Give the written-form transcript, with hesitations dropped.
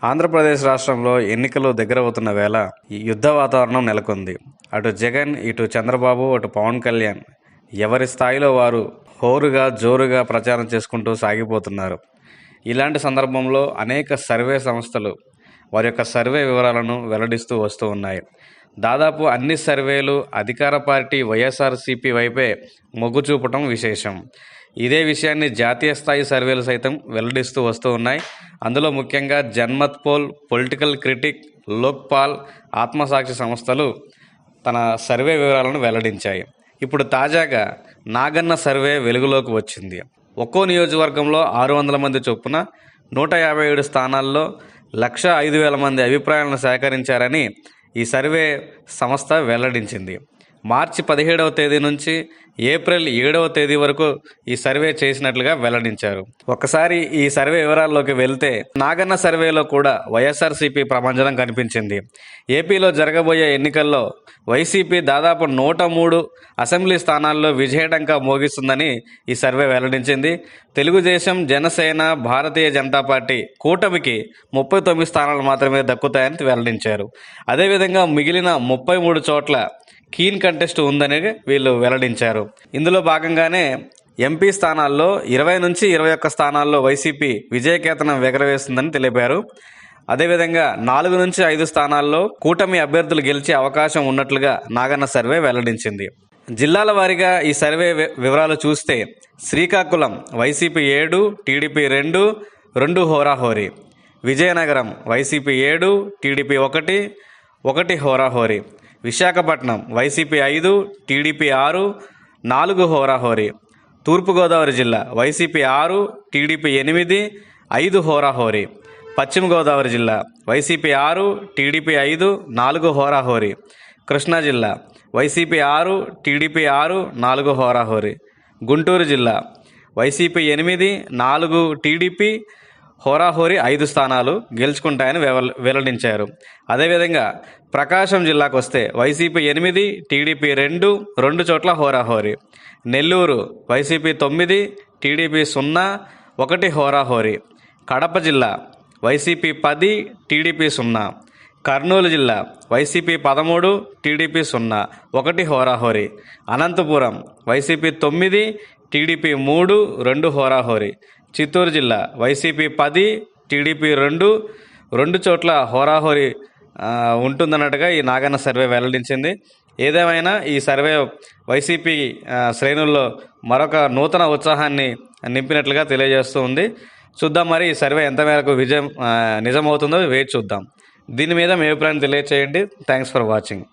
ఆంధ్రప్రదేశ్ రాష్ట్రంలో ఎన్నికలు దగ్గరవుతున్న వేళ ఈ యుద్ధ వాతావరణం నెలకొంది. అటు జగన్, ఇటు చంద్రబాబు, అటు పవన్ కళ్యాణ్ ఎవరి స్థాయిలో వారు హోరుగా, జోరుగా ప్రచారం చేసుకుంటూ సాగిపోతున్నారు. ఇలాంటి సందర్భంలో అనేక సర్వే సంస్థలు వారి యొక్క సర్వే వివరాలను వెల్లడిస్తూ వస్తూ ఉన్నాయి. దాదాపు అన్ని సర్వేలు అధికార పార్టీ వైఎస్ఆర్సీపీ వైపే మొగ్గు చూపటం విశేషం. ఇదే విషయాన్ని జాతీయ స్థాయి సర్వేలు సైతం వెల్లడిస్తూ వస్తూ ఉన్నాయి. అందులో ముఖ్యంగా Janmat poll, political critic, Lokpal, Aatmasakshi సంస్థలు తన సర్వే వివరాలను వెల్లడించాయి. ఇప్పుడు తాజాగా నాగన్న సర్వే వెలుగులోకి వచ్చింది. ఒక్కో నియోజకవర్గంలో 600 మంది చొప్పున 157 స్థానాల్లో 1,05,000 మంది అభిప్రాయాలను సేకరించారని ఈ సర్వే సంస్థ వెల్లడించింది. మార్చి 17వ తేదీ నుంచి ఏప్రిల్ 7వ తేదీ వరకు ఈ సర్వే చేసినట్లుగా వెల్లడించారు. ఒకసారి ఈ సర్వే వివరాల్లోకి వెళ్తే నాగన్న సర్వేలో కూడా వైఎస్ఆర్సీపీ ప్రభంజనం కనిపించింది. ఏపీలో జరగబోయే ఎన్నికల్లో వైసీపీ దాదాపు 103 అసెంబ్లీ స్థానాల్లో విజయఢంకా మోగిస్తుందని ఈ సర్వే వెల్లడించింది. తెలుగుదేశం, జనసేన, భారతీయ జనతా పార్టీ కూటమికి 39 స్థానాలు మాత్రమే దక్కుతాయని వెల్లడించారు. అదేవిధంగా మిగిలిన 33 చోట్ల కీన్ కంటెస్ట్ ఉందని వీళ్ళు వెల్లడించారు. ఇందులో భాగంగానే ఎంపీ స్థానాల్లో 20 నుంచి 21 స్థానాల్లో వైసీపీ విజయకేతనం ఎగరవేస్తుందని తెలిపారు. అదేవిధంగా 4 నుంచి 5 స్థానాల్లో కూటమి అభ్యర్థులు గెలిచే అవకాశం ఉన్నట్లుగా నాగన్న సర్వే వెల్లడించింది. జిల్లాల వారీగా ఈ సర్వే వివరాలు చూస్తే శ్రీకాకుళం వైసీపీ 7, టీడీపీ 2 హోరాహోరీ. విజయనగరం వైసీపీ 7, టీడీపీ 1 హోరాహోరీ. విశాఖపట్నం వైసీపీ 5, టీడీపీ 6 హోరాహోరీ. తూర్పుగోదావరి జిల్లా వైసీపీ 6, టీడీపీ 8 హోరాహోరీ. పశ్చిమ గోదావరి జిల్లా వైసీపీ 6, టీడీపీ 5 హోరాహోరీ. కృష్ణా జిల్లా వైసీపీ 6, టీడీపీ 6 హోరాహోరీ. గుంటూరు జిల్లా వైసీపీ 8, టీడీపీ హోరాహోరీ 5 స్థానాలు గెలుచుకుంటాయని వెల్లడించారు. అదేవిధంగా ప్రకాశం జిల్లాకు వస్తే వైసీపీ 8, టీడీపీ 2 చోట్ల హోరాహోరీ. నెల్లూరు వైసీపీ 9, టీడీపీ 0 హోరాహోరీ. కడప జిల్లా వైసీపీ 10, టీడీపీ 0. కర్నూలు జిల్లా వైసీపీ 13, టీడీపీ 0 హోరాహోరీ. అనంతపురం వైసీపీ 9, టీడీపీ 3 హోరాహోరీ. చిత్తూరు జిల్లా వైసీపీ 10, టీడీపీ 2 చోట్ల హోరాహోరీ ఉంటుందన్నట్టుగా ఈ నాగన్న సర్వే వెల్లడించింది. ఏదేమైనా ఈ సర్వే వైసీపీ శ్రేణుల్లో మరొక నూతన ఉత్సాహాన్ని నింపినట్లుగా తెలియజేస్తూ ఉంది. చూద్దాం మరి ఈ సర్వే ఎంత మేరకు నిజమవుతుందో వేచి చూద్దాం. దీని మీద మీ అభిప్రాయం తెలియచేయండి. Thanks for watching.